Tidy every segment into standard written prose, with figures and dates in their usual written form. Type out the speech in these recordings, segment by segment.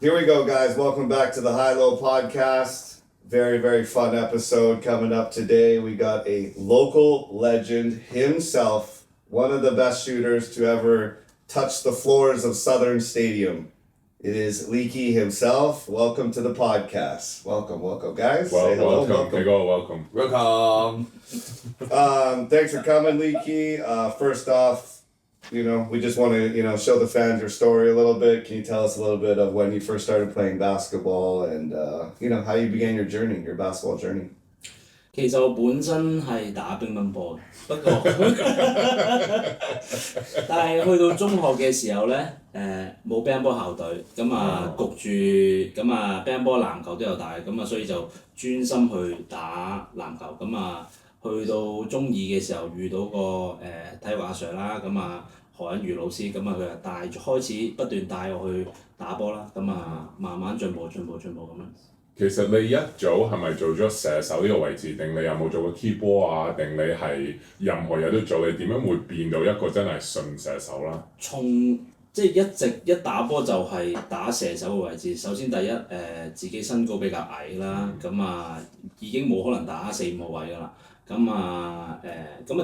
Here we go, guys. Welcome back to the High Low Podcast. Very, very fun episode coming up today. We got a local legend himself, one of the best shooters to ever touch the floors of Southern Stadium. It is Leaky himself. Welcome to the podcast. Welcome, guys. Well, Say hello. welcome. Thanks for coming, Leaky. First off, we just want to, show the fans your story a little bit. Can you tell us a little bit of when you first started playing basketball and, how you began your basketball journey? 其實我本身係打乒乓波嘅，不過但係去到中學嘅時候咧，冇乒乓波校隊，咁啊焗住，咁啊乒乓波籃球都有打，咁啊所以就專心去打籃球，咁啊去到中二嘅時候遇到個體育阿 Sir 啦，咁啊何欣如老師，咁啊佢就開始不斷帶我去打波啦，咁啊慢慢進步咁樣。其實你一早係咪做咗射手呢個位置，定你有冇做過 key ball 啊？定你係任何嘢都做？你點樣會變到一個真係純射手啦？即係一直一打波就係打射手嘅位置。首先第一自己身高比較矮啦，咁啊已經冇可能打4、5號位㗎啦。咁啊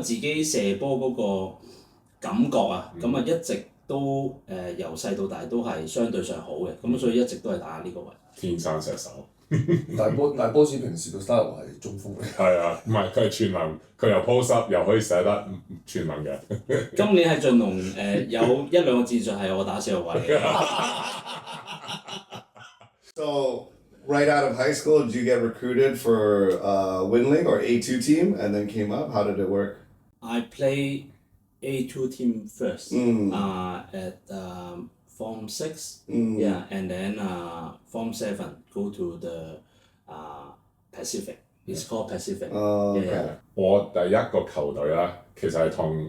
自己射波嗰個感覺啊，咁啊一直都由細到大都係相對上好嘅，咁所以一直都係打呢個位。天生射手。大波子平時個 style 係中鋒嚟。係啊，唔係佢係全能，佢又 post up 又可以射得全能嘅。今年係進龍有1、2個戰術係我打4號位。So, right out of high school, did you get recruited for Winling or A2 team and then came up? How did it work? I play A2 team first. At Form 6, yeah, and then Form 7 go to the Pacific. It's called Pacific. Okay. 我第一個球隊咧，其實係同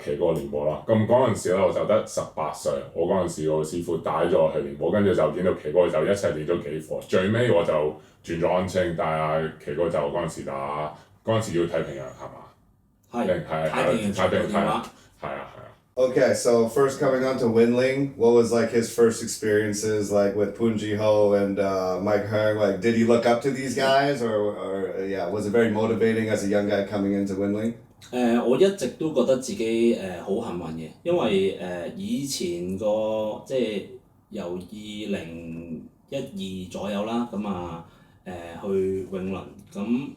奇哥練波啦。咁嗰陣時咧，我就得18歲。我嗰陣時個師傅帶咗我去練波，跟住就見到奇哥就一齊練咗幾課。最尾我就轉咗安青，但係奇哥就嗰陣時要太平洋係嘛？係太平洋係啊。Okay, so first coming on to Winling, what was like his first experiences like with Poonji Ho and Mike Hearn? Like, did he look up to these guys or was it very motivating as a young guy coming into Winling? 我一直都覺得自己好幸運嘅，因為以前個即係由2012左右啦，咁啊去永倫，咁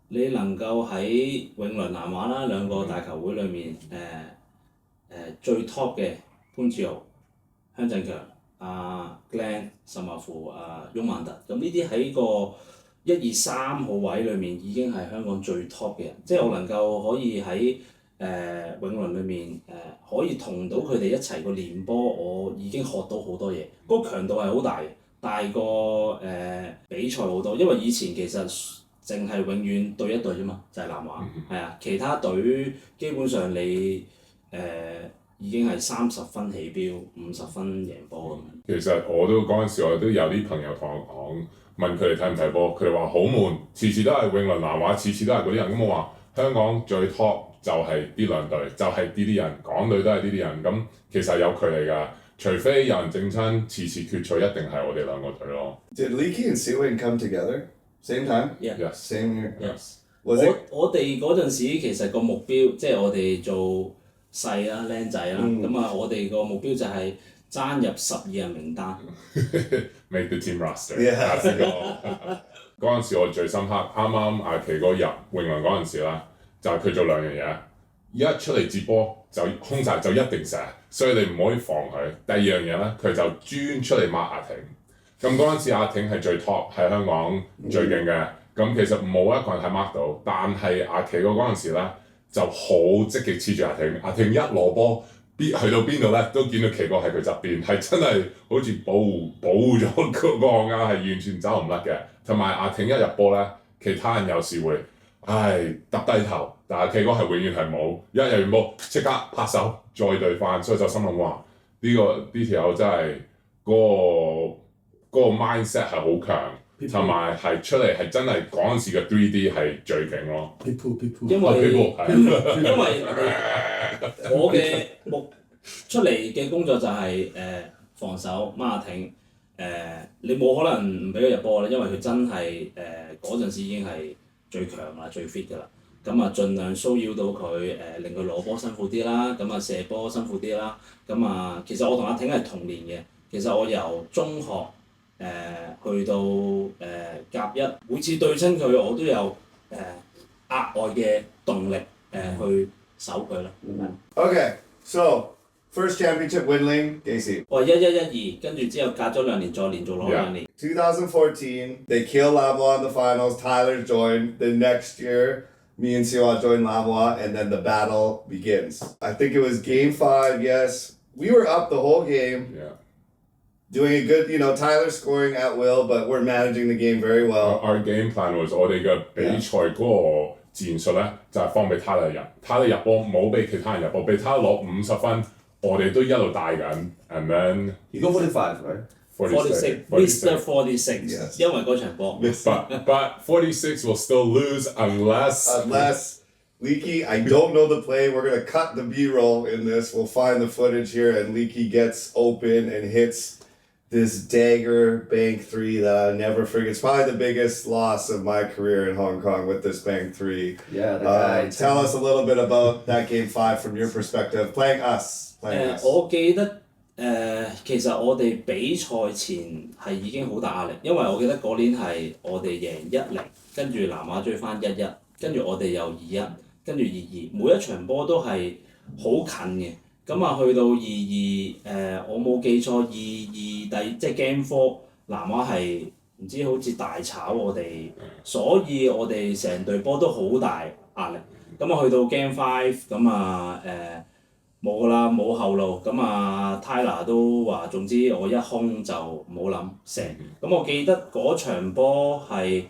你能夠喺永倫南華啦兩個大球會裏面最 top 嘅潘志豪、香振強、Glenn 甚或乎翁萬特，咁呢啲喺個1、2、3號位裏面已經係香港最 top 嘅人，即係我能夠可以喺永倫裏面可以同到佢哋一齊個練波，我已經學到好多嘢。嗰個強度係好大嘅，大過比賽好多，因為以前其實淨係永遠對一隊啫嘛，就係南華，係啊，其他隊基本上你已經係30分起標，50分贏波咁樣。其實嗰陣時我都有啲朋友同我講，問佢哋睇唔睇波，佢哋話好悶，次次都係永倫南華，次次都係嗰啲人。咁我話香港最 top 就係呢兩隊，就係呢啲人，港隊都係呢啲人。咁其實有距離㗎，除非有人整親，次決賽一定係我哋兩個隊咯。Did Leaky and Siwing come together same time? Yeah. Yes. Same year. Yes. 我哋嗰陣時其實個目標，即係我哋做細啦、僆仔啦，咁啊我哋個目標就係爭入12人名單。Make the team roster。Yeah. 嗰陣時我最深刻，啱啱阿奇哥入永倫嗰陣時啦，就係佢做2樣嘢，一出嚟接波就空曬就一定射，所以你唔可以防佢。第2樣嘢咧，佢就專出嚟抹阿挺。咁嗰陣時阿挺係最 top，係香港最勁嘅。咁其實冇一個人係 mark 到，但係阿奇哥嗰陣時咧就好積極黐住阿挺，阿挺一攞波去到邊度咧都見到奇哥喺佢側邊，係真係好似保護咗個項啊，係完全走唔甩嘅。同埋阿挺一入波咧，其他人有時會揼低頭，但係奇哥係永遠係冇，一入完波即刻拍手再對翻，所以就心諗哇呢條友真係嗰個 mindset 係好強。同埋係出嚟係真係嗰陣時嘅 3D 係最勁咯。因為我嘅出嚟嘅工作就係防守、孖挺、你冇可能唔俾佢入波啦，因為佢真係嗰陣時已經係最強啦、最 fit 㗎啦。咁啊，盡量騷擾到佢令佢攞波辛苦啲啦，咁啊射波辛苦啲啦。咁啊，其實我同阿挺係同年嘅，其實我由中學去到甲一，每次對親佢我都有額外嘅動力去守佢啦。Okay, so first championship Winling, Casey. 我係1112，跟住之後隔咗2年再連續攞2年。 2014, they kill Lamoa in the finals. Tyler joined. The next year, me and Siwa joined Lamoa, and then the battle begins. I think it was game 5. Yes, we were up the whole game. Yeah. Doing a good, Tyler scoring at will, but we're managing the game very well. Our game plan was 我哋嘅比賽嗰個戰術咧，就係放俾 Tyler 入，Tyler 入波冇俾其他人入波，俾 Tyler 攞50分，我哋都一路帶緊 ，and then He got 45, right? 46 Mr. 46， Yes. 因為嗰場波。But 46 will still lose Unless Leaky, I don't know the play. We're gonna cut the B-roll in this. We'll find the footage here, and Leaky gets open and hits this dagger bank 3 that I'll never forget. It's probably the biggest loss of my career in Hong Kong with this bank 3. Yeah, the guy. Tell us a little bit about that game 5 from your perspective. Playing us. 我記得其實我哋比賽前係已經好大壓力，因為我記得嗰年係我哋贏1-0，跟住南亞追翻1-1，跟住我哋又2-1，跟住2-2，每一場波都係好近嘅。咁啊，去到2-2，我冇記錯2-2即係 Game 4，南亞係唔知好似大炒我哋，所以我哋成隊波都好大壓力。咁啊，去到 Game 5，咁啊冇㗎啦，冇後路。咁啊 Tyler 都話，總之我一空就唔好諗射。咁我記得嗰場波係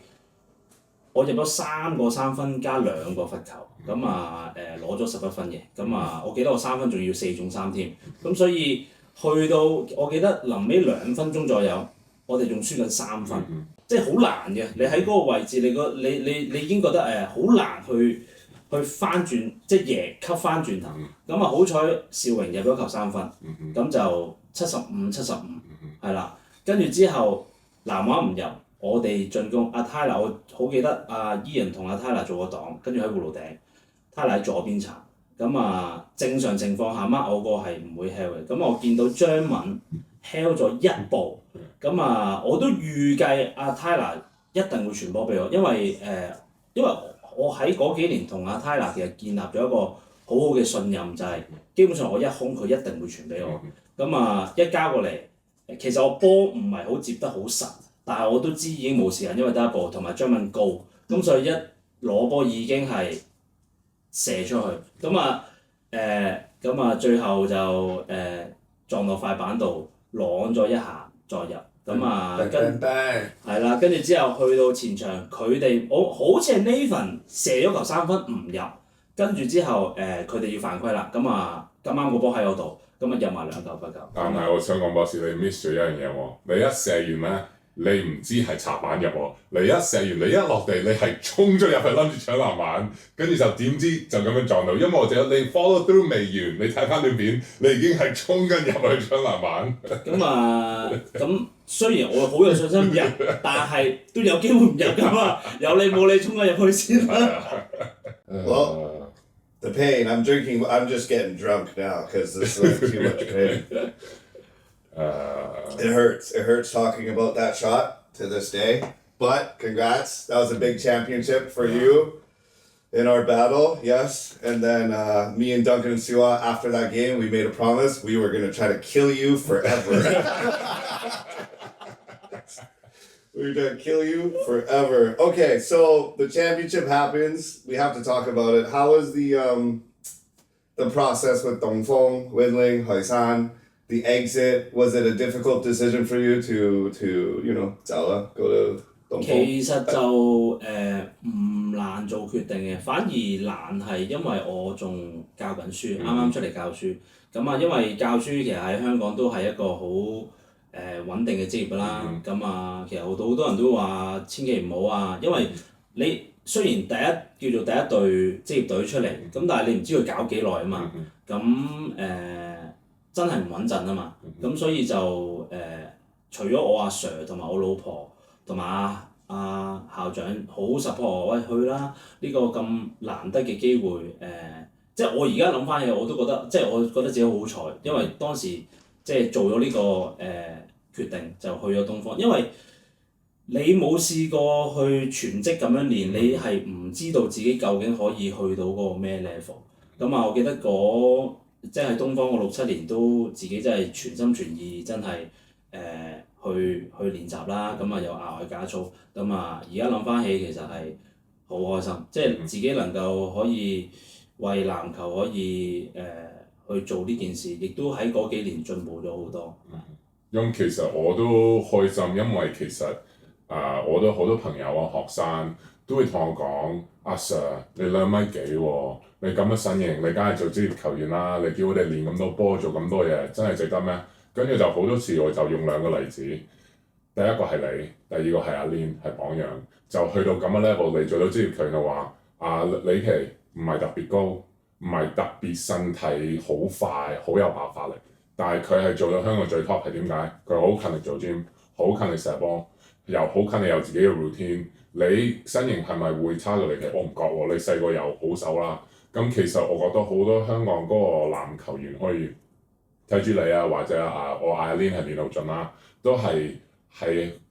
我入咗3個3分加2個罰球，咁啊攞咗11分嘅。咁啊，我記得我3分仲要4中3添。咁所以去到我記得臨尾2分鐘左右，我哋仲輸緊3分，即係好難嘅。你喺嗰個位置，你已經覺得好難去翻轉，即係吸翻轉頭。咁啊好彩邵榮入咗球3分，咁就75-75，係啦。跟住之後南華唔入，我哋進攻。阿 Tyler 我好記得阿 Ian 同阿 Tyler 做個檔，跟住喺葫蘆頂 ，Tyler 喺左邊撐。咁啊正常情況下，mark 我個係唔會 held 嘅。咁我見到張敏 held 咗1步，咁啊我都預計阿 Tyler 一定會傳波俾我，因為我喺嗰幾年同阿 Tyler 其實建立咗一個好好嘅信任，就係基本上我一空佢一定會傳俾我。咁啊一交過嚟，其實我波唔係好接得好實，但係我都知已經冇時間，因為得一步，同埋張敏高，咁所以一攞波已經係射出去。咁啊最後就撞到塊板度，啷咗一下再入。咁啊，係啦，跟住之後去到前場，佢哋我好似係 Nathan 射咗球3分唔入，跟住之後佢哋要犯規啦，咁啊咁啱個波喺我度，咁啊入埋2球罰球。但係我想講博士，你 miss 咗一樣嘢喎，你一射完咧，你唔知係插板入喎，你一射完你一落地，你係衝咗入去諗住搶籃板，跟住就點知就咁樣撞到，因為我哋你 follow through 未完，你睇翻段片，你已經係衝緊入去搶籃板。咁雖然我好有信心入，但係都有機會唔入㗎嘛，有你冇你衝咗入去先啦。Well, the pain. I'm drinking. I'm just getting drunk now because this is like too much pain. It hurts. It hurts talking about that shot to this day. But congrats. That was a big championship for you in our battle. Yes. And then me and Duncan and Siwa, after that game, we made a promise. We were going to try to kill you forever. We're going to kill you forever. Okay, so the championship happens. We have to talk about it. How was the process with Dongfeng, Winling, Hoisan? The exit, was it a difficult decision for you to go to Dongfeng? 其實就唔難做決定嘅，反而難係因為我仲教緊書，啱啱出嚟教書。咁啊，因為教書其實喺香港都係一個好穩定嘅職業啦。咁啊，其實好多人都話千祈唔好啊，因為你雖然叫做第一隊職業隊出嚟，咁但係你唔知佢搞幾耐啊嘛。咁真係唔穩陣啊嘛。咁所以就除咗我阿 Sir 同埋我老婆同埋阿校長好 support 我，喂去啦！呢、個咁難得嘅機會即係我而家諗翻起我都覺得，即係我覺得自己好好彩，因為當時即係做咗呢、個決定就去咗東方，因為你冇試過去全職咁樣練，你係唔知道自己究竟可以去到嗰個咩 level。咁啊，我記得即係喺東方個6、7年都自己真係全心全意，真係去練習啦。咁啊有額外加操，咁啊而家諗翻起其實係好開心，即係自己能夠可以為籃球可以去做呢件事，亦都喺嗰幾年進步咗好多。咁其實我都開心，因為其實我都好多朋友啊學生都會同我講，阿 Sir 你2米幾喎，你咁嘅身形，你梗係做職業球員啦，你叫我哋練咁多波做咁多嘢，真係值得咩？跟住就好多次我就用2個例子，第一個係你，第二個係阿 Lin 係榜樣，就去到咁嘅 level 你做到職業球員嘅話，李奇唔係特別高，唔係特別身體好快，好有爆發力。但係佢係做到香港最 top 係點解？佢好勤力做 gym，好勤力射波，又好勤力有自己嘅 routine。你身形係咪會差過你？其實我唔覺喎，你細個又好瘦啦。咁其實我覺得好多香港嗰個籃球員可以睇住你啊，或者我阿 Lin 係練到盡啦，都係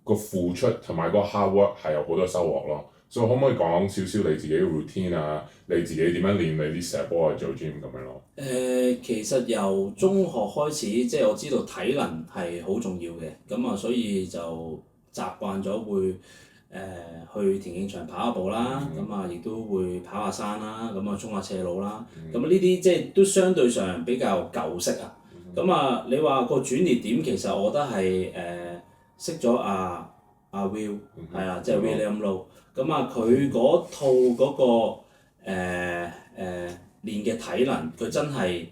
個付出同埋個 hard work 係有好多收穫咯。所以可唔可以講少少你自己嘅 routine 啊？你自己點樣練你啲射波啊、做 gym 咁樣咯？其實由中學開始，即係我知道體能係好重要嘅，咁啊，所以就習慣咗會去田徑場跑下步啦，咁啊亦都會跑下山啦，咁啊衝下斜路啦，咁呢啲即係都相對上比較舊式啊。咁啊，你話個轉捩點其實我覺得係識咗阿 Will 係啦，即係 William Low。咁啊，佢嗰套嗰個練嘅體能，佢真係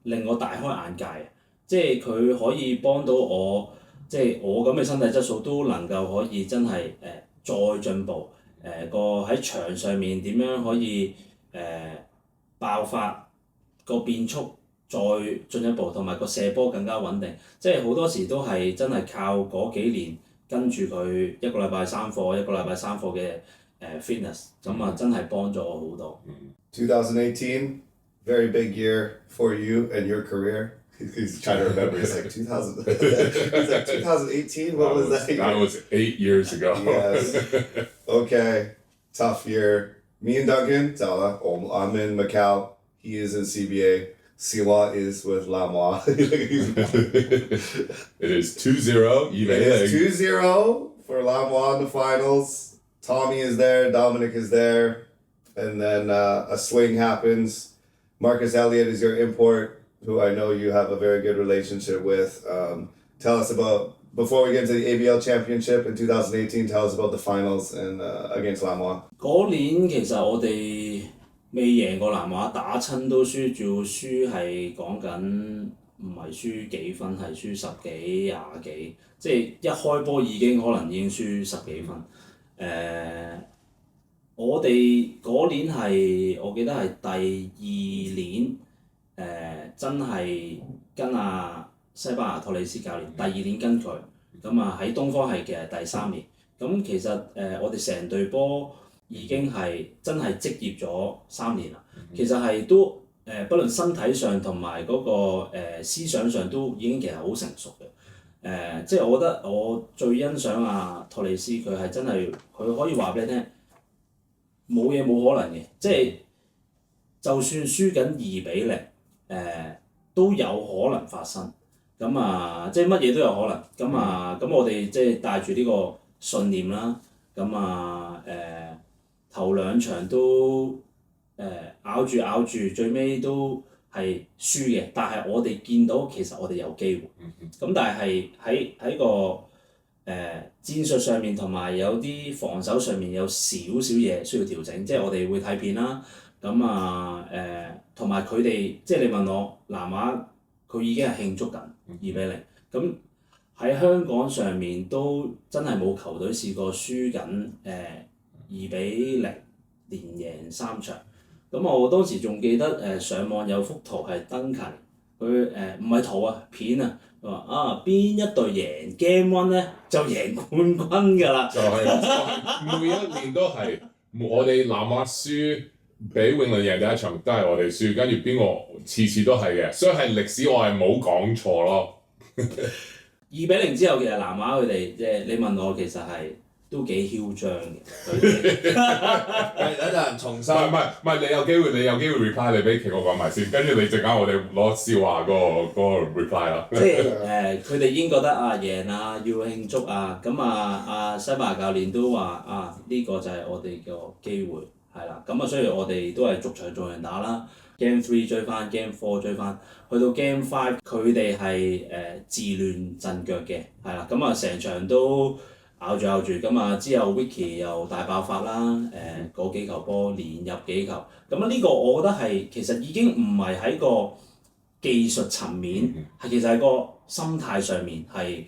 令我大開眼界。即係佢可以幫到我，即係我咁嘅身體質素都能夠可以真係再進步。個喺場上面點樣可以爆發個變速再進一步，同埋個射波更加穩定。即係好多時都係真係靠嗰幾年。跟住佢1個禮拜3課，1個禮拜3課嘅fitness，咁啊真係幫咗我好多。2018, very big year for you and your career. He's trying to remember. He's like 2000. He's like 2018. What was that? That was 8 years ago. Yes. Okay. Tough year. Me and Duncan, I'm in Macau. He is in CBA. Siwa is with Lamois. It is 2-0. It is 2-0 for Lamois in the finals. Tommy is there, Dominic is there, and then a swing happens. Marcus Elliott is your import, who I know you have a very good relationship with. Tell us about, before we get into the ABL Championship in 2018, tell us about the finals and against Lamois. 嗰年其實我哋未贏過南華，打親都輸，仲要輸係講緊唔係輸幾分，係輸10幾20幾，即係一開波已經可能已經輸10幾分。我哋嗰年係我記得係第2年真係跟西班牙托里斯教練，第2年跟佢，咁啊喺東方係其實第3年。咁其實我哋成隊波已經係真係職業咗3年啦。其實係都不論身體上同埋嗰個思想上都已經其實好成熟嘅。即係我覺得我最欣賞托里斯，佢係真係佢可以話俾你聽，冇嘢冇可能嘅，即係就算輸緊2-0，都有可能發生。咁啊，即係乜嘢都有可能。咁啊，咁我哋即係帶住呢個信念啦。咁啊頭2場都咬住，最尾都係輸嘅。但係我哋見到其實我哋有機會。咁但係喺個戰術上面同埋有啲防守上面有少少嘢需要調整，即係我哋會睇片啦。咁啊同埋佢哋即係你問我南華，佢已經係慶祝緊2-0。咁喺香港上面都真係冇球隊試過輸緊2-0連贏3場。咁我當時仲記得上網有幅圖係登勤，佢唔係圖啊片啊，佢話邊一隊贏 Game One 咧就贏冠軍㗎啦。就係每一年都係我哋南華輸，俾永倫贏第一場都係我哋輸，跟住邊個次次都係嘅，所以係歷史我係冇講錯咯。2-0之後，其實南華佢哋即係你問我，其實係都幾囂張嘅。佢哋等陣重新。唔係，你有機會 reply， 你俾奇哥講埋先，跟住你陣間我哋攞笑話嗰個 reply 啦。即係佢哋已經覺得贏啊要慶祝啊，咁西班牙教練都話呢個就係我哋個機會係啦，咁所以我哋都係逐場做人打啦。Game 3追翻 Game 4追翻，去到 Game 5佢哋係自亂陣腳嘅，係啦，咁成場都咬住，咁之後 Vicky 又大爆發啦，嗰幾球波連入幾球，咁呢個我覺得係其實已經唔係喺個技術層面，係其實喺個心態上面係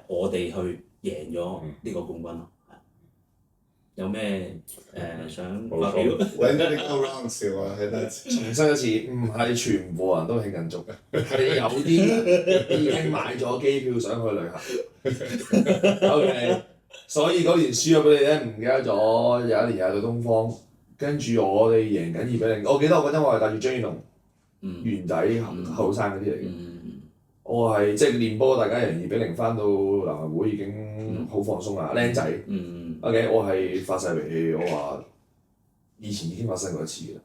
我哋去贏咗呢個冠軍咯。有咩想發表 When did it go wrong 笑啊？係啦，重申一次，唔係全部人都慶緊祝嘅，係有啲人已經買咗機票想去旅行。OK， 所以嗰年輸咗俾你咧，唔記得咗有一年又係對東方，跟住我哋贏緊2-0。我記得我嗰陣我係帶住張宇龍、元仔後生嗰啲嚟嘅。我係即係練波，大家贏2-0翻到南華會已經好放鬆啦，僆仔。OK， 我係發晒脾氣，我話以前已經發生過一次嘅啦。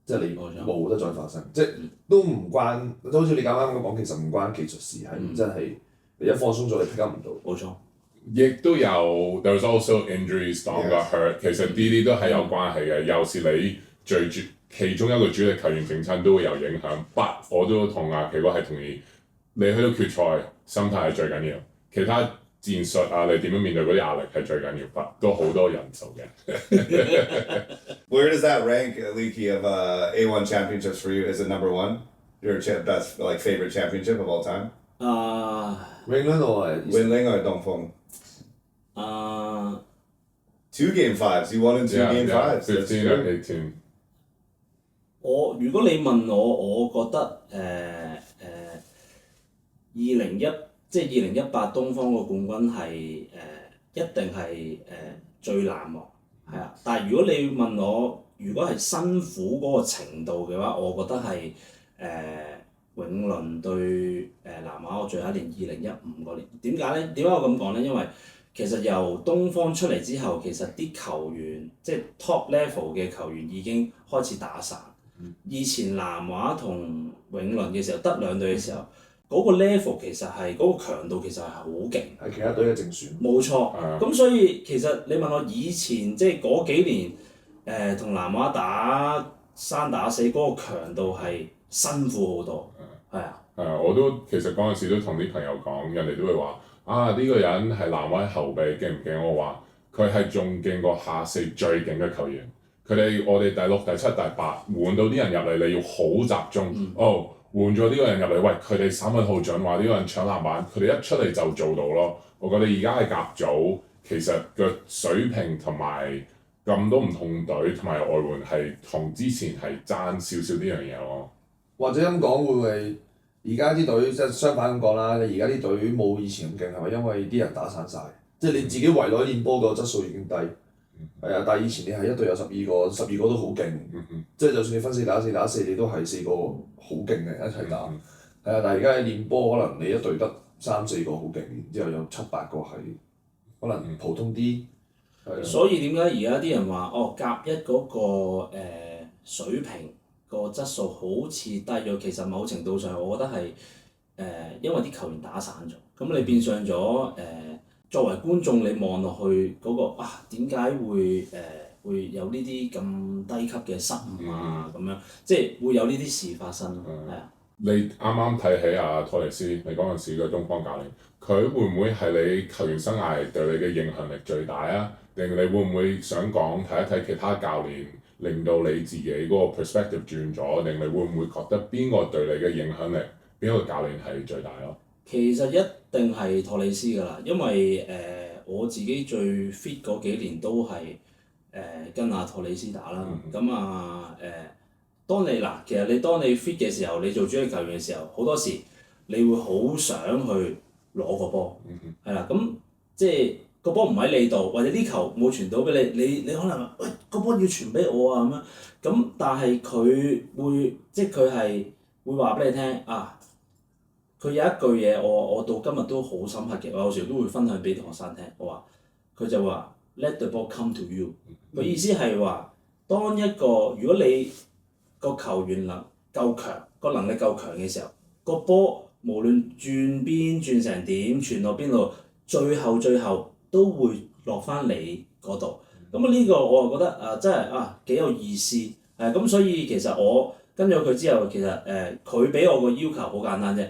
即係你冇得再發生，即係都唔關，好似你啱啱咁講，其實唔關技術事，係真係你一放鬆咗，你 pick up 唔到。冇錯。亦都有 ，there's also injuries, Dom got hurt。其實呢啲都係有關係嘅，有時你其中一個主力球員整親都會有影響。But 我都同奇哥係同意，你去到決賽，心態係最緊要，其他戰術你點樣面對嗰啲壓力係最緊要。But 都好多人做嘅。Where does that rank, Leaky, of A1 championships for you? Is it number 1? Your best favorite championship of all time? 永倫我係 Winling or Dongfeng? 2 Game 5s. You won in 2 Game 5s. 15 or 18。如果你問我，我覺得2018東方個冠軍係一定係最難忘，係啊。但係如果你問我，如果係辛苦嗰個程度嘅話，我覺得係永倫對南華我最後一年2015嗰年。點解咧？點解我咁講咧？因為其實由東方出嚟之後，其實啲球員即係 top level 嘅球員已經開始打散。以前南華同永倫嘅時候，得兩隊嘅時候，嗰個 level 其實係嗰個強度其實係好勁。係其他隊嘅正選。冇錯。咁所以其實你問我以前即係嗰幾年同南華打生打死嗰個強度係辛苦好多。係啊。我都其實嗰陣時都同啲朋友講，人哋都會話呢個人係南華後備勁唔勁？我話佢係仲勁過下四最勁嘅球員。我哋第6、第7、第8換到啲人入嚟，你要好集中。換咗呢個人入嚟，喂，佢哋3分好準，話呢個人搶籃板，佢哋一出嚟就做到咯。我覺得而家嘅甲組其實個水平同埋咁多唔同隊同埋外援係同之前係爭少少呢樣嘢咯。或者咁講會唔會而家啲隊即係相反咁講啦？你而家啲隊冇以前咁勁係咪？因為啲人打散晒，即係你自己圍內練波個質素已經低。係啊，但係以前你係一隊有12個，12個都好勁，即係就算你分4打4，你都係4個好勁嘅人一齊打。係啊，但係而家你練波可能你一隊得3、4個好勁，然之後有7、8個係可能普通啲。所以點解而家啲人話甲1嗰個水平個質素好似低咗？其實某程度上我覺得係因為啲球員打散咗，咁你變相咗作為觀眾，你望落去嗰個點解會有呢啲咁低級嘅失誤啊？咁樣即係會有呢啲事發生咯，係啊。你啱啱睇起托尼斯，你嗰陣時嘅東方教練，佢會唔會係你球員生涯對你嘅影響力最大啊？定你會唔會想講睇一睇其他教練，令到你自己嗰個 perspective 轉咗？定你會唔會覺得邊個對你嘅影響力，邊個教練係最大咯？其實一定係托尼斯㗎啦，因為我自己最 fit 嗰幾年都係跟托尼斯打啦。咁其實當你 fit 嘅時候，你做主力球員嘅時候，好多時你會好想去攞個波，係啦，咁即係個波唔喺你度，或者啲球冇傳到俾你，你可能話喂個波要傳俾我啊咁樣，咁但係佢會即係佢係會話俾你聽啊。佢有一句嘢我到今日都好深刻嘅，我有時都會分享俾啲學生聽。我話佢就話 Let the ball come to you。個意思係話，當一個如果你個球員夠強，個能力夠強嘅時候，個波無論轉邊轉成點，傳落邊度，最後都會落翻你嗰度。咁呢個我就覺得真係幾有意思。咁所以其實我跟咗佢之後，其實佢俾我個要求好簡單啫。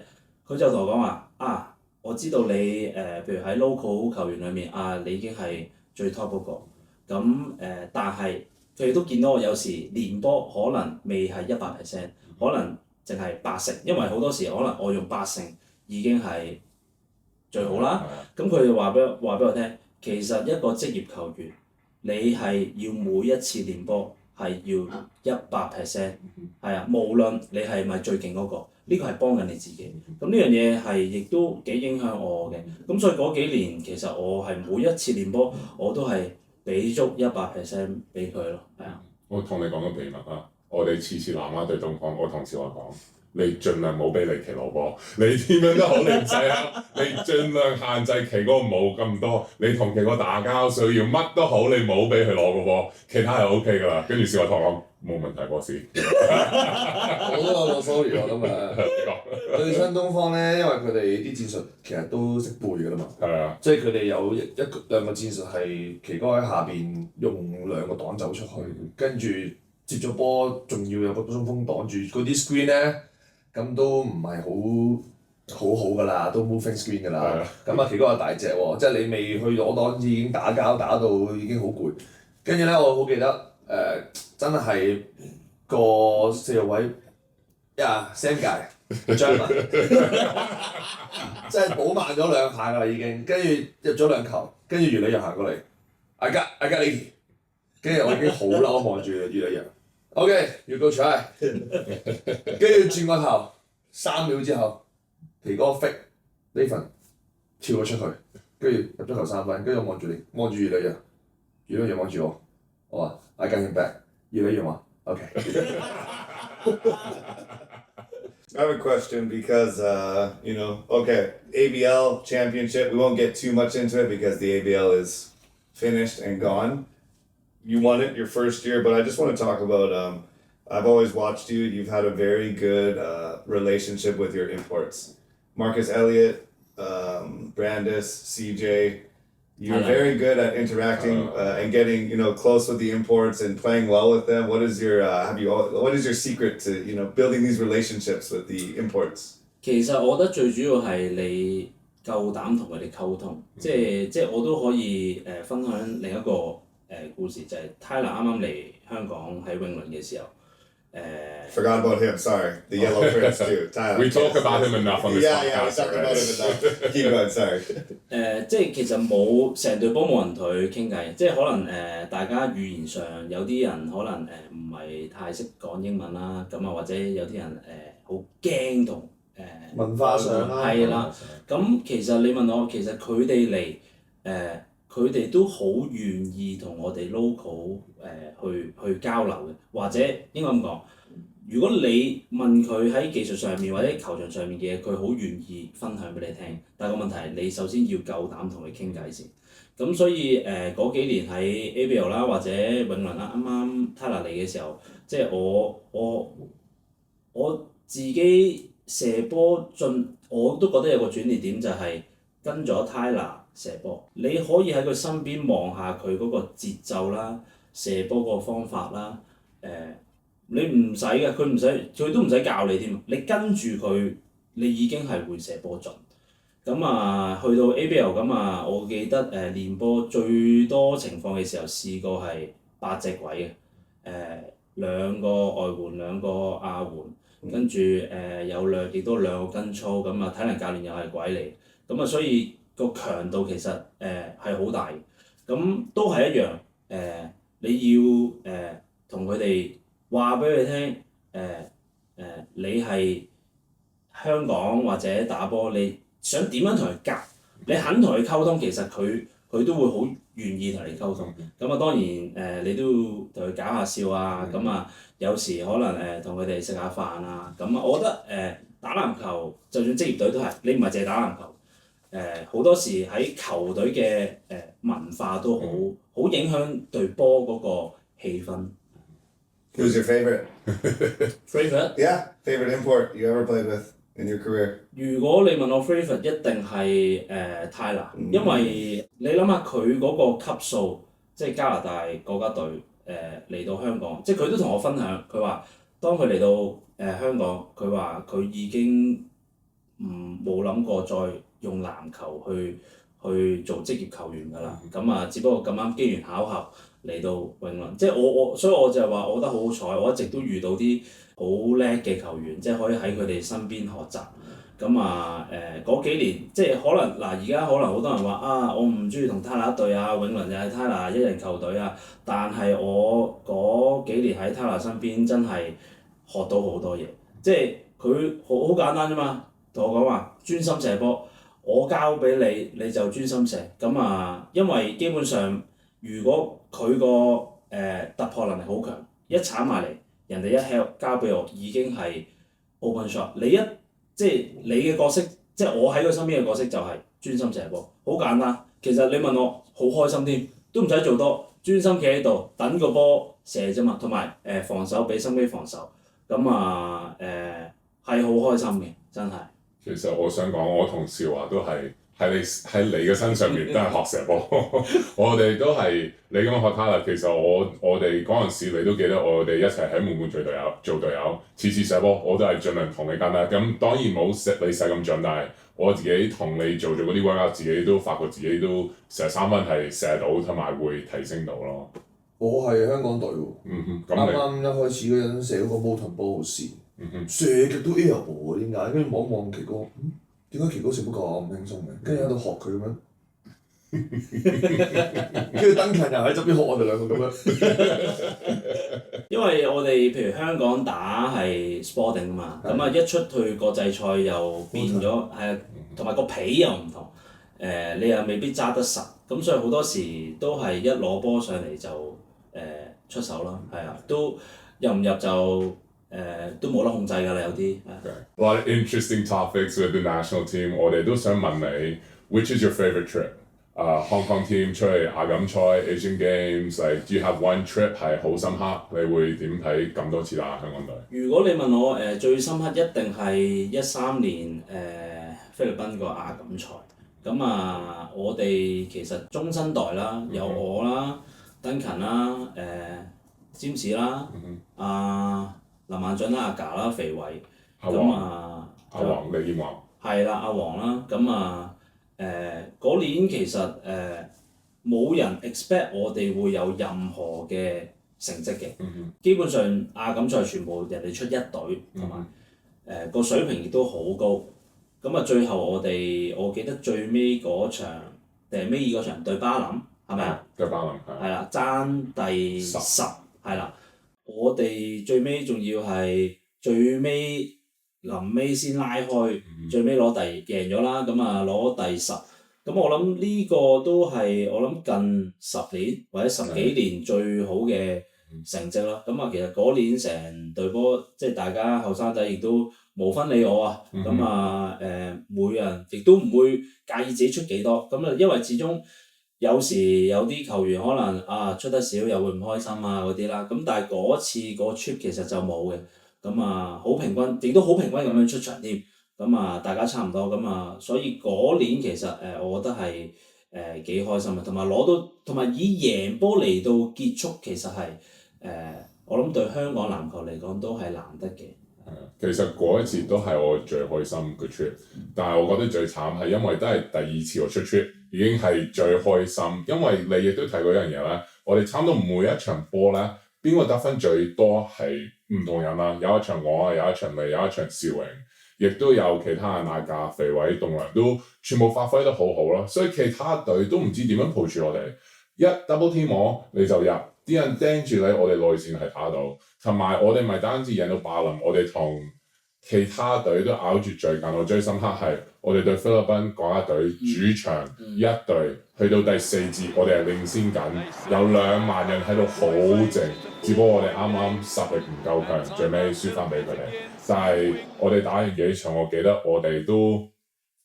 佢就同我講話我知道你譬如喺 local 球員裏面你已經係最 top 嗰個，咁但係佢亦都見到我有時練波可能未係100%，可能淨係80%，因為好多時可能我用80%已經係最好啦。咁佢就話俾我聽，其實一個職業球員你係要每一次練波係要100%，係啊，無論你係咪最勁嗰個。呢個係幫緊你自己，咁呢樣嘢係亦都幾影響我嘅。咁所以嗰幾年其實我係每一次練波我都係俾足100%俾佢咯，係啊。我同你講個秘密啊！我哋次南丫對東方，我同小學講，你盡量冇俾利奇攞波，你點樣都好，你唔使啊！你盡量限制奇哥冇咁多，你同奇哥打交需要乜都好，你冇俾佢攞個波，其他係 OK 㗎啦。跟住小學同我講。冇問題，博士。我都有個 sorry 喎，咁對親東方咧，因為佢哋啲戰術其實都識背㗎啦嘛。係啊。即係佢哋有兩個戰術係奇哥喺下邊用2個擋走出去，跟住接咗波，仲要有個中鋒擋住嗰啲 screen 咧，咁都唔係好㗎啦，都 moving screen 㗎啦。咁奇哥係大隻喎，即係你未去攞擋已經打交打到已經好攰。跟住咧，我好記得。真係個4號位Sam 界張文，真係補慢咗2下㗎啦已經，跟住入咗2球，跟住余禮陽行過嚟，I got Nicky， 跟住我已經好嬲望住余禮陽 ，OK，you go try， 跟住轉個頭3秒之後，奇哥 fake Nathan 跳咗出去，跟住入咗球3分，跟住我望住余禮陽，余禮陽望住我話。I got him back. 余禮陽話 OK. I have a question because, okay, ABL championship, we won't get too much into it because the ABL is finished and gone. You won it your first year, but I just want to talk about, I've always watched you. You've had a very good relationship with your imports. Marcus Elliott, Brandis, CJ. You're very good at interacting and getting close with the imports and playing well with them. What is your what is your secret to building these relationships with the imports? 其實我覺得最主要係你夠膽同佢哋溝通，即係我都可以分享另一個故事，就係 Tyler 啱啱嚟香港喺永倫嘅時候。Forgot about him. Sorry, the Yellow Prince too. Tyler. We talk about him enough on this podcast. Yeah, we talked about him enough. Keep going. Sorry. 即係其實成隊波冇人同佢傾偈，即係可能大家語言上有啲人可能唔係太識講英文啦，咁或者有啲人好驚同文化上啦。係啦，咁其實你問我，其實佢哋嚟佢哋都好願意同我哋 local 去交流嘅，或者應該咁講。如果你問佢喺技術上面或者球場上面嘅嘢，佢好願意分享俾你聽。但係個問題係你首先要夠膽同佢傾偈先。咁所以嗰幾年喺 ABL 啦或者永倫啦，啱啱 Tyler 嚟嘅時候，即係我自己射波我都覺得有個轉捩點就係跟咗 Tyler 射波。你可以喺佢身邊望下佢嗰個節奏啦、射波嗰個方法啦，你唔使嘅，佢都唔使教你添。你跟住佢，你已經係會射波準。咁去到 ABL 咁我記得練波最多情況嘅時候試過係8隻鬼嘅，2個外援2個亞援，跟住亦都2個跟操，咁體能教練又係鬼嚟，咁所以個強度其實係好大嘅。咁都係一樣你要同佢哋話俾佢聽，你係香港或者打波，你想點樣同佢夾？你肯同佢溝通，其實佢都會好願意同你溝通。咁啊當然你都要同佢搞下笑啊。咁啊有時可能同佢哋食下飯啊。咁啊我覺得打籃球就算職業隊都係，你唔係淨係打籃球。好多時喺球隊嘅文化都好影響隊波嗰個氣氛。Who's your favorite? Favorite？ Yeah, favorite import you ever played with in your career? 如果你問我 favorite，一定係Tyler，因為你諗下佢嗰個級數，即係加拿大國家隊嚟到香港，即係佢都同我分享，佢話當佢嚟到香港，佢話佢已經冇諗過再用籃球去做職業球員㗎啦。咁啊，只不過咁啱機緣巧合嚟到永倫，即係所以我就係話，我覺得好好彩，我一直都遇到啲好叻嘅球員，即係可以喺佢哋身邊學習。咁啊嗰幾年，即係可能而家可能好多人話啊，我唔中意同 Tyler 一隊啊，永倫就係 Tyler 一人球隊啊。但係我嗰幾年喺 Tyler 身邊真係學到好多嘢，即係佢好簡單啫嘛，同我講話專心射波，我交俾你，你就專心射。咁啊，因為基本上如果佢個突破能力好強，一鏟埋嚟，人哋一 help 交俾我已經係 open shot。即係你嘅角色，即係我喺佢身邊嘅角色就係專心射波，好簡單。其實你問我好開心添，都唔使做多，專心企喺度等個波射啫嘛。同埋防守俾心機防守，咁啊係好開心嘅，真係。其實我想講，我同少華都係喺你嘅身上面都係學射波。我哋都係你咁樣學Tyler，其實我哋嗰陣時你都記得，我哋一齊喺滿貫做隊友，次射波我都係盡量同你跟啦。咁當然冇你射咁準，但係我自己同你做嗰啲 workout，自己都發覺自己都射3分係射到，同埋會提升到咯。我係香港隊喎，咁啱啱一開始嗰陣射嗰個 Molten 波好跣，射極都 air 波喎，點解？跟住望一望奇哥，點解奇哥射波咁輕鬆嘅？跟住喺度學佢咁樣，跟住登勤又喺側邊學我哋兩個咁樣。因為我哋譬如香港打係 Sporting 啊嘛，咁啊一出去國際賽又變咗係，同埋個皮又唔同，你又未必揸得實，咁所以好多時都係一攞波上嚟就出手啦，係啊，都入唔入就都冇得控制㗎啦，有啲。A lot of interesting topics with the national team。我哋都想問你 ，which is your favorite trip？Hong Kong team 出去亞錦賽 Asian Games，like do you have one trip 係好深刻？你會點睇咁多次打香港隊？如果你問我最深刻一定係13年菲律賓個亞錦賽。咁啊，我哋其實中生代啦，有我啦、Duncan 啦、詹士啦、林萬俊啦、阿賈啦、肥偉，咁啊，阿黃李健華。係啦，阿黃啦，咁啊嗰年其實冇人 expect 我哋會有任何嘅成績嘅，基本上亞錦賽全部人哋出一隊，同埋個水平亦都好高。咁啊，最後我記得最尾嗰場定係尾二嗰場對巴林，係咪啊？對巴林係。係啦，爭第10，係啦。我哋最尾仲要係最尾臨尾先拉開，最尾贏咗啦。咁啊攞第10。咁我諗呢個都係我諗近10年或者10幾年最好嘅成績啦。咁啊，其實嗰年成隊波即係大家後生仔亦都無分你我啊。咁啊每人亦都唔會介意自己出幾多。咁啊，因為始終有時有啲球員可能出得少又會唔開心啊嗰啲啦。咁但係嗰次個 trip 其實就冇嘅。咁啊好平均，亦都好平均咁樣出場添。咁啊，大家差唔多咁啊，所以嗰年其實我覺得係幾開心嘅，同埋以贏波嚟到結束，其實係我諗對香港籃球嚟講都係難得嘅。其實嗰一次都係我最開心嘅 trip，但係我覺得最慘係因為都係第2次我出 trip，已經係最開心，因為你亦都提過一樣嘢啦，我哋差唔多每一場波咧，邊個得分最多係唔同人啦，有一場我啊，有一場你，有一場邵榮。亦都有其他人嗌價，肥偉、棟梁都全部發揮得好好咯，所以其他隊都唔知點樣抱住我哋，一 double team 我你就入，啲人盯住你，我哋內線係打到，同埋我哋咪單止贏到巴林，我哋同其他隊都咬住最近，我最深刻係我哋對菲律賓嗰一隊主場一隊去到第4節，我哋係領先緊，有2萬人喺度好靜，只不過我哋啱啱實力唔夠強，最尾輸翻俾佢哋。但係我哋打完幾場，我記得我哋都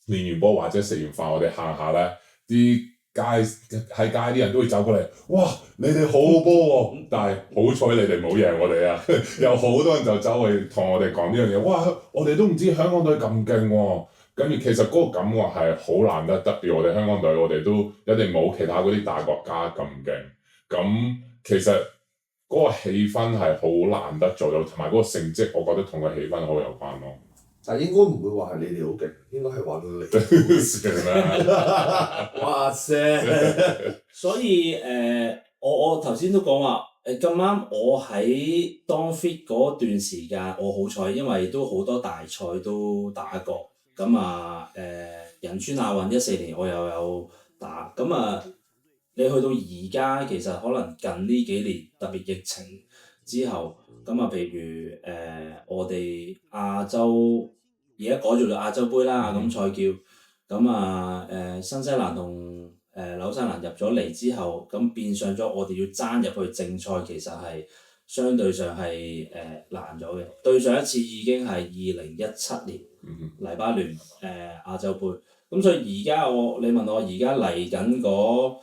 練完波或者食完飯，我哋行下咧，啲喺街啲人都會走過嚟，哇！你哋好波喎，但係好彩你哋冇贏我哋啊！有好多人就走去同我哋講呢樣嘢，哇！我哋都唔知香港隊咁勁喎。跟住其實嗰個感覺係好難得，特別我哋香港隊，我哋都一定冇其他嗰啲大國家咁勁。咁其實嗰個氣氛係好難得做到，同埋嗰個成績，我覺得同個氣氛好有關咯。但應該唔會話係你哋好勁，應該係話你。算啦，哇塞！所以我頭先都講話咁啱，我喺當 fit 嗰段時間，我好彩，因為都好多大賽都打過。咁啊仁川亞運14年我又有打。咁啊你去到而家，其實可能近呢幾年，特別疫情之後，咁啊譬如我哋亞洲而家改做咗亞洲杯啦，咁賽叫，咁啊新西蘭同紐西蘭入咗嚟之後，咁變相咗我哋要爭入去正賽，其實係相對上係難咗嘅。對上一次已經係2017年黎巴嫩亞洲杯，咁所以而家你問我而家嚟緊嗰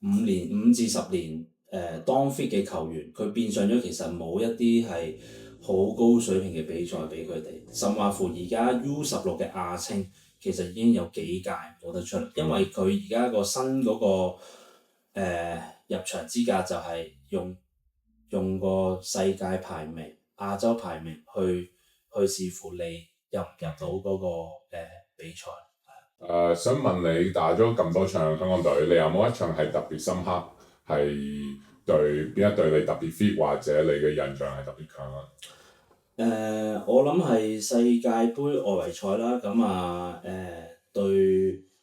5至10年當 fit 嘅球員，佢變相咗其實冇一啲係好高水平嘅比賽俾佢哋，甚或乎而家 U16嘅亞青其實已經有幾屆攞得出嚟，因為佢而家個新嗰個入場資格就係用個世界排名、亞洲排名去視乎你入唔入到嗰個比賽。想問你打咗咁多場香港隊，你有冇一場係特別深刻，係對邊一隊你特別 fit，或者你嘅印象係特別強啊？我諗係世界盃外圍賽啦，咁啊對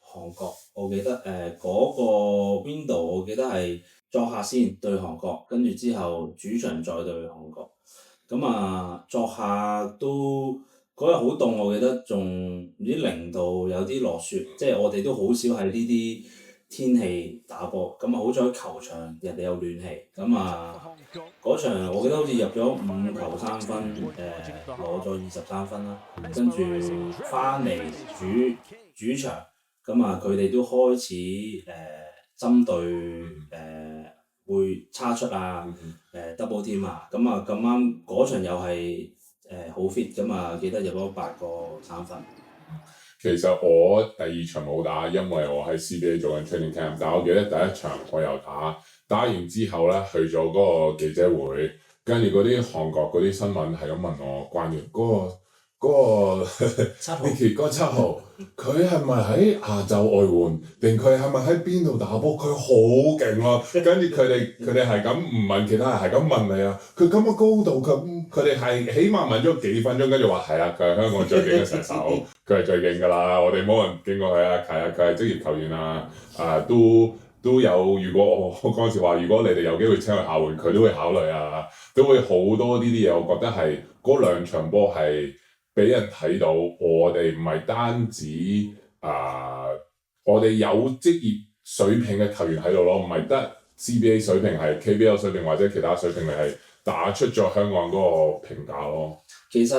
韓國，我記得嗰個邊度，我記得係作客先對韓國，跟住之後主場再對韓國，咁啊作客都嗰日好凍，我記得仲唔知0度，有啲落雪，即係我哋都好少喺呢啲天氣打波，咁啊好彩球場人哋有暖氣，咁啊嗰場我記得好似入咗5球3分，攞咗23分啦，跟住翻嚟主場，咁啊佢哋都開始針對會叉出啊double team 啊，咁啊咁啱嗰場又係好 fit，咁啊記得入咗8個3分。其實我第2場冇打，因為我喺 CBA 做緊 training camp。但我記得第1場我又打完之後咧，去咗嗰個記者會，跟住嗰啲韓國嗰啲新聞係咁問我關於嗰個Nicky 嗰7號，佢係咪喺亞洲外援，定佢係咪喺邊度打波？佢好勁喎！跟住佢哋係咁唔問其他人，係咁問你啊！佢咁嘅高度，佢哋係起碼問咗幾分鐘，跟住話係啊，佢係香港最勁嘅射手，佢係最勁㗎啦！我哋冇人勁過佢啊！係啊，佢係職業球員啊！都有。如果我嗰陣時話，如果你哋有機會請佢亞援，佢都會考慮啊！都會好多呢啲嘢，我覺得係嗰2場波係俾人睇到，我哋唔係單止我哋有職業水平嘅球員喺度咯，唔係得 CBA 水平，係 KBL 水平或者其他水平，你係打出咗香港嗰個評價咯。其實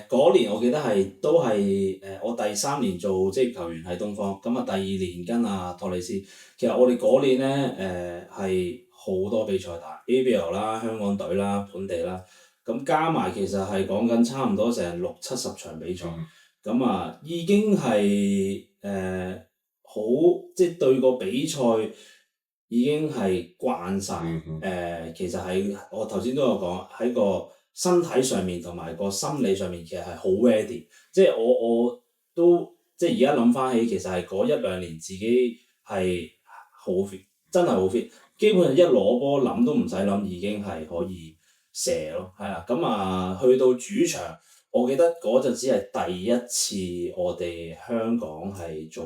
嗰年我記得都係我第3年做職業球員喺東方，咁啊第2年跟阿托里斯。其實我哋嗰年咧係好多比賽打 ABL 啦、香港隊啦、本地啦，咁加埋其實係講緊差唔多成60-70場比賽，咁啊已經係好即係對個比賽已經係慣晒。其實係我頭先都有講喺個身體上面同埋個心理上面其實係好 ready， 即係我都即係而家諗翻起，其實係嗰1-2年自己係好 fit， 真係好 fit， 基本上一攞波諗都唔使諗，已經係可以射咯，係啊，咁啊去到主場，我記得嗰陣只係第一次我哋香港係做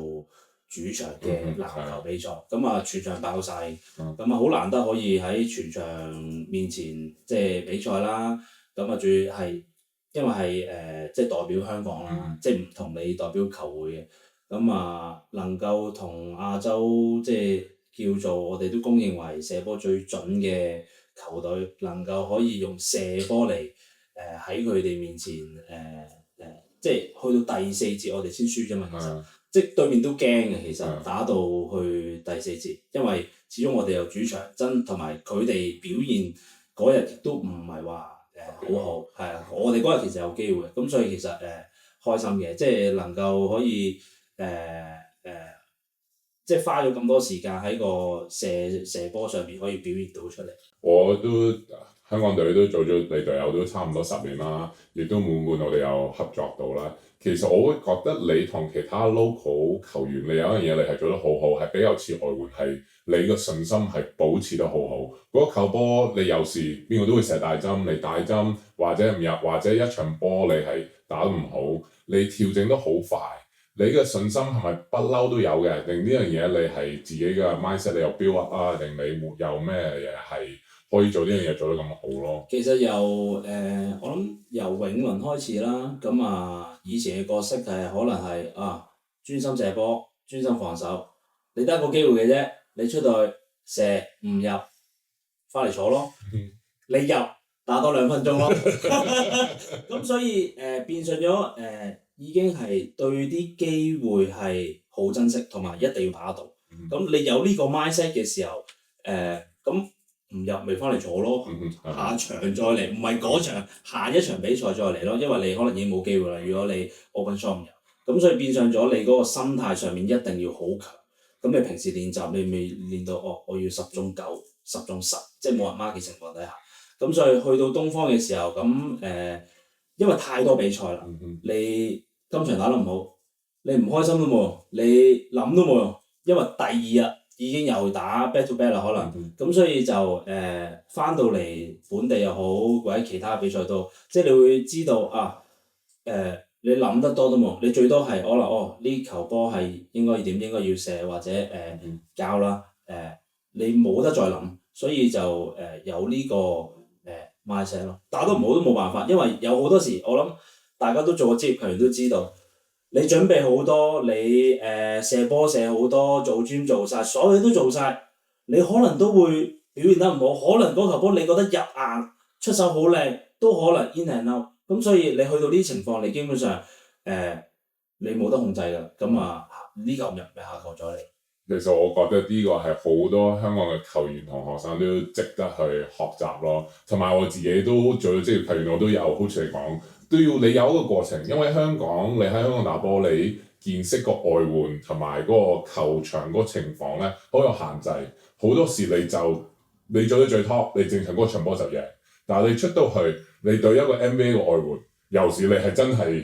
主場嘅籃球比賽，咁啊全場爆晒，咁啊好難得可以喺全場面前即係比賽啦，咁啊仲要係因為係即係代表香港啦，即係唔同你代表球會嘅，咁能夠同亞洲即係叫做我哋都公認為射波最準嘅球隊，能夠可以用射波嚟喺佢哋面前即係去到第四節我哋先輸啫嘛，其實即係對面都驚嘅，其實打到去第四節，因為始終我哋有主場真，同埋佢哋表現嗰日亦都唔係話好好，係啊，我哋嗰日其實有機會，咁所以其實開心嘅，即係能夠可以即係花咗咁多時間喺個射波上邊可以表現到出嚟。我都香港隊都做咗你隊友都差唔多10年啦，亦都滿滿我哋有合作到啦。其實我會覺得你同其他 local 球員，你有一樣嘢你係做得好好，係比較似外援，係你個信心係保持得好好。嗰個球波你有時邊個都會射大針，你大針或者唔入，或者一場波你係打得唔好，你調整得好快。你嘅信心係咪不嬲都有嘅？定呢樣嘢你係自己嘅 mindset 你有 build up 啊？定你沒有咩嘢係可以做呢樣嘢做得咁好咯？其實由我諗由永倫開始啦，咁以前嘅角色係可能係專心射波、專心防守，你得一個機會嘅啫，你出到去射唔入，翻嚟坐咯，你入打多2分鐘咯，咁所以變相咗已經係對啲機會係好珍惜，同埋一定要把握到。咁你有呢個 mindset 嘅時候，咁唔入咪翻嚟坐咯，下場再嚟，唔係嗰場，下一場比賽再嚟咯，因為你可能已經冇機會啦。如果你 open shot 唔入，咁所以變相咗你嗰個心態上面一定要好強。咁你平時練習你未練到我要10中9、10中10，即係冇人 mark 嘅情況底下。咁所以去到東方嘅時候，咁因為太多比賽啦，你今場打得唔好，你唔開心都冇用，你諗都冇用，因為第二日已經又打 back to back 啦，可能，咁所以就翻到嚟本地又好，或者其他比賽都，即係你會知道你諗得多都冇用，你最多係可能呢球波係應該要點，應該要射或者交啦，你冇得再諗，所以就有呢個mindset咯，打得唔好都冇辦法，因為有好多時我諗大家都做過職業球員都知道，你準備好多，你射波射好多，做 gym 做晒，所有嘢都做晒，你可能都會表現得唔好，可能嗰球波你覺得入硬，出手好靚，都可能 in and out，咁所以你去到呢啲情況，你基本上你冇得控制㗎，咁呢球唔入咪下球再嚟。其實我覺得呢個係好多香港嘅球員同學生都值得去學習咯，同埋我自己都做咗職業球員，我都有好似你講，都要你有一個過程，因為香港你喺香港打波，你見識個外援同埋嗰個球場嗰個情況咧，好有限制，好多時你做到最 top，你正常嗰場波就贏，但係你出到去，你對一個 NBA 嘅外援，有時你係真係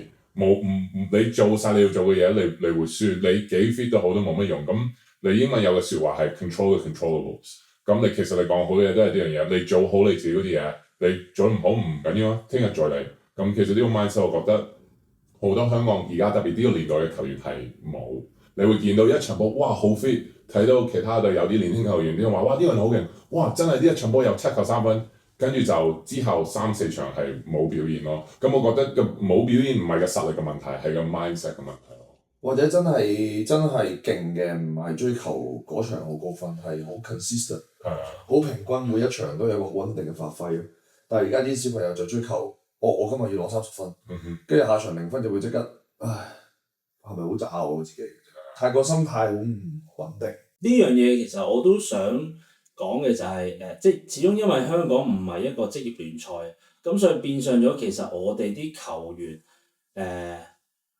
你做晒你要做嘅嘢，你會輸，你幾 fit 都好都冇乜用咁。你英文有個説話係 control the controllables， 咁其實你講好多嘢都係呢樣嘢，你做好你自己嗰啲嘢，你做唔好唔緊要啊，聽日再嚟。咁其實呢個 mindset 我覺得好多香港而家特別呢個年代嘅球員係冇，你會見到一場波哇好 fit，睇到其他隊有啲年輕球員啲人話哇呢個人好勁，哇真係呢一場波有7球3分，跟住就之後3、4場係冇表現咯。咁我覺得個冇表現唔係個實力嘅問題，係個 mindset 嘅問題。或者真係勁嘅，唔係追求嗰場好高分，係好 consistent，好平均，每一場都有一個好穩定嘅發揮。但係而家啲小朋友就追求，我今日要攞30分，跟住下場0分就會即刻，唉，係咪好渣啊？我自己太過心態好唔穩定。呢樣嘢其實我都想講嘅就係即係始終因為香港唔係一個職業聯賽，咁所以變相咗其實我哋啲球員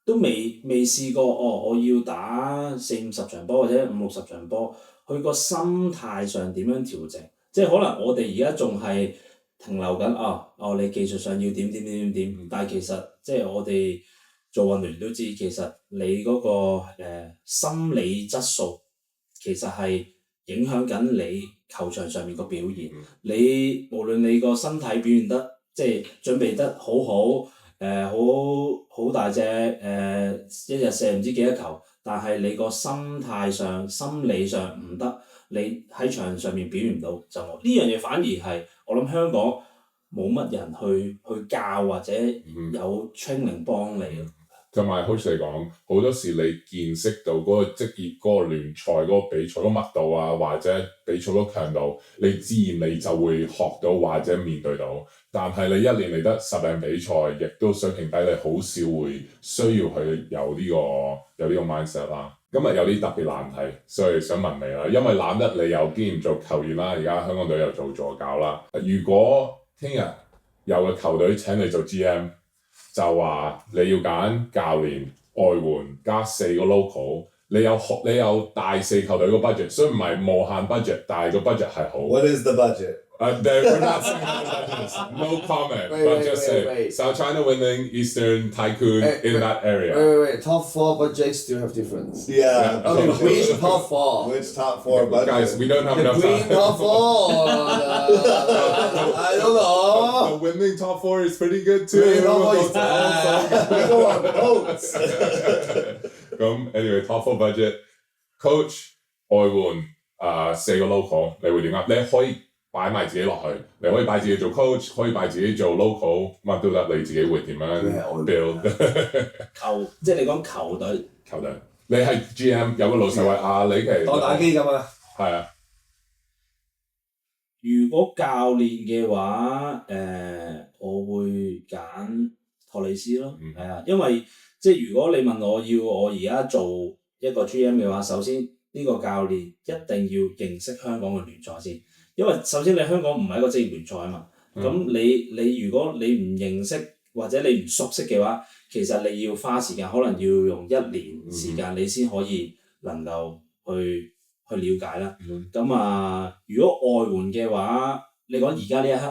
都未試過我要打40-50場波或者50-60場波，佢個心態上點樣調整？即係可能我哋而家仲係停留緊你技術上要點，但係其實即係我哋做運動員都知，其實你嗰個心理質素其實係影響緊你球場上面個表現。你無論你個身體表現得即係準備得好好。好大隻一日射唔知幾多球，但係你個心態上、心理上唔得，你喺場上面表現唔到就冇呢樣嘢，反而係我諗香港冇乜人去教或者有 training 幫你咯。同埋好似你講，好多時你見識到嗰個職業嗰個聯賽嗰個比賽嗰個密度啊，或者比賽嗰個強度，你自然你就會學到或者面對到。但係你一年嚟得10零比賽，亦都水平低，你好少會需要去有呢個 mindset 啦。今日有啲特別難題，所以想問你啦，因為懶得你有經驗做球員啦，而家香港隊又做助教啦。如果聽日有個球隊請你做 GM，就話你要揀教練、外援加4個 local， 你有大4球隊個 budget， 所以唔係無限 budget， 但係個 budget 係好。What is the budget? We're not saying budgets. No comment. But just say South China winning, Eastern Tycoon in that area. Wait. Top 4 budgets still have difference. Yeah. Okay, which top 4? Which top 4 budgets? Guys, we don't have The enough green time. top 4. I don't know. The winning top 4 is pretty good too. Winning top 4 is We go on boats. 咁 anyway top 4 budget coach 外援4個 local 你會點啊？你可以擺埋自己落去，你可以擺自己做 coach， 可以擺自己做 local， 乜都得，你自己會點樣 build 即係你講球隊球隊？你係 GM 有個老細話李奇當打機咁啊！係啊，如果教練嘅話，我會揀托里斯咯，係啊，因為即係如果你問我而家做一個 GM 嘅話，首先呢個教練一定要認識香港嘅聯賽先，因為首先你香港唔係一個職業聯賽啊嘛，咁你如果你唔認識或者你唔熟悉嘅話，其實你要花時間，可能要用1年時間你先可以能夠去了解啦。咁如果外援嘅話，你講而家呢一刻，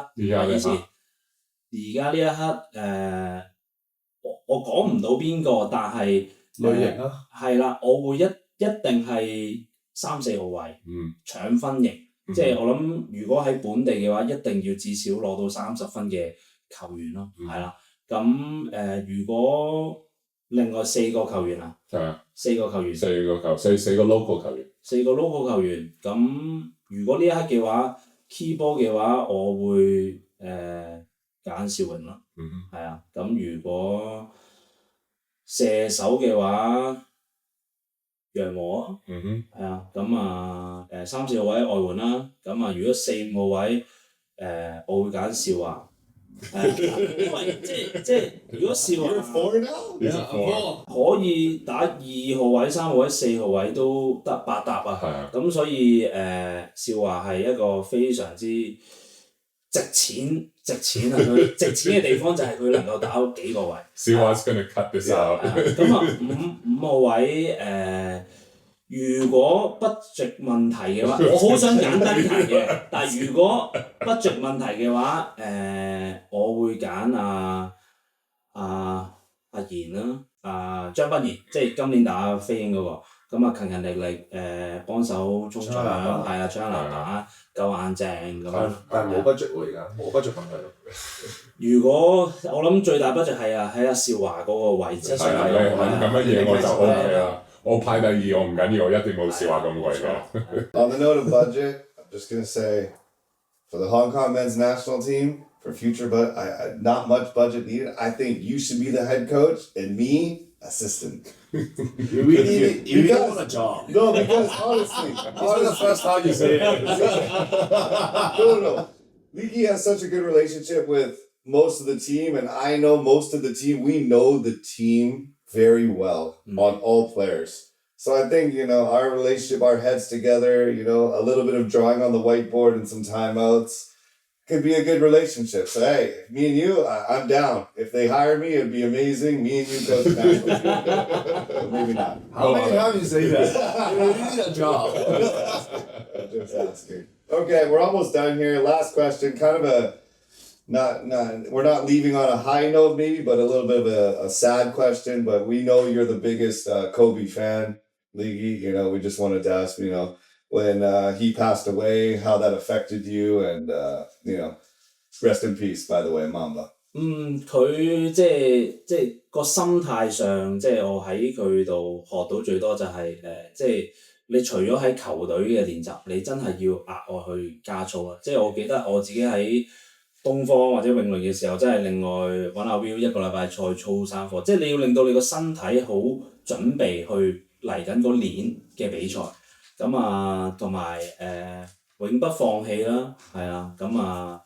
而家呢一刻我講唔到邊個，但係類型啊，係啦，我會一定係3、4號位，搶分型，即係我諗如果喺本地嘅話，一定要至少攞到30分嘅球員咯，係啦。咁如果另外4個球員啊，4個球員，4個 local 球員，4個 local 球員，咁如果呢一刻嘅話 ，key 波嘅話，我會揀邵榮咯，係啊。咁如果射手嘅話，楊和啊，係啊。咁3、4號位外援啦。咁如果4、5號位，我會揀邵華。因為即係如果邵華 4 now? 可以打2號位、3號位、4號位都得百搭啊，咁所以邵華係一個非常之值錢啊！佢值錢嘅地方就係佢能夠打到幾個位。邵華 is gonna cut this out。咁5號位如果budget問題嘅話，我好想揀登提嘅，但係如果budget問題嘅話，我會揀阿賢啦，張斌賢，即係今年打飛鷹嗰個，咁勤力幫手衝搶，係啊，搶籃打夠硬淨咁樣。但係冇 budget 喎，而家冇 budget 問題。如果我諗最大 budget 係喺阿邵華嗰個位置。係啊，你肯咁樣嘢我就 OK 啦。我排第2，我唔緊要，我一定冇邵華咁貴嘅。On the note of budget, I'm just gonna say, for the Hong Kong men's national team, for future, but I not much budget needed. I think you should be the head coach and me assistant. You really want a job. No, because honestly, This is the first time you say it. no. Leaky has such a good relationship with most of the team, and I know most of the team. We know the team very well on all players. So I think, our relationship, our heads together, a little bit of drawing on the whiteboard and some timeouts could be a good relationship. So hey, me and you, I'm down. If they hire me, it'd be amazing. Me and you coach national team. Maybe not. How many times you say that? You really need a job. Just asking. Okay, we're almost done here. Last question, kind of we're not leaving on a high note maybe, but a little bit of a sad question, but we know you're the biggest Kobe fan, Leagy. We just wanted to ask, when he passed away, how that affected you, and rest in peace, by the way, Mamba. 佢即係個心態上，即係我喺佢度學到最多就係即係你除咗喺球隊嘅練習，你真係要額外去加操啦。即係我記得我自己喺東方或者泳聯嘅時候，真係另外揾阿 Will 一個禮拜賽操3課，即係你要令到你個身體好準備去嚟緊嗰年嘅比賽。咁啊，同埋永不放棄啦，係啊，咁啊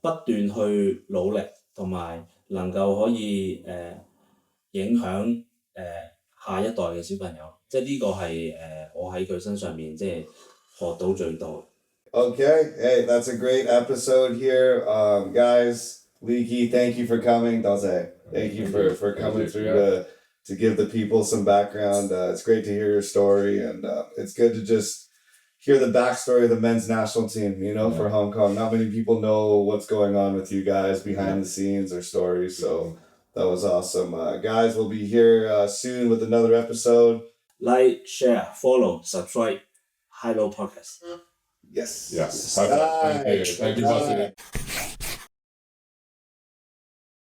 不斷去努力，同埋能夠可以影響下一代嘅小朋友，即係呢個係我喺佢身上面即係學到最多。Okay, hey, that's a great episode here. Guys, Leaky, thank you for coming. Dose, thank you for coming through to give the people some background. It's great to hear your story, and it's good to just hear the backstory of the men's national team, for Hong Kong. Not many people know what's going on with you guys behind the scenes or stories, so that was awesome. Guys, we'll be here soon with another episode. Like, share, follow, subscribe, High Low Podcast. Yes. Yes. Perfect. Thank you. Thank you, boss.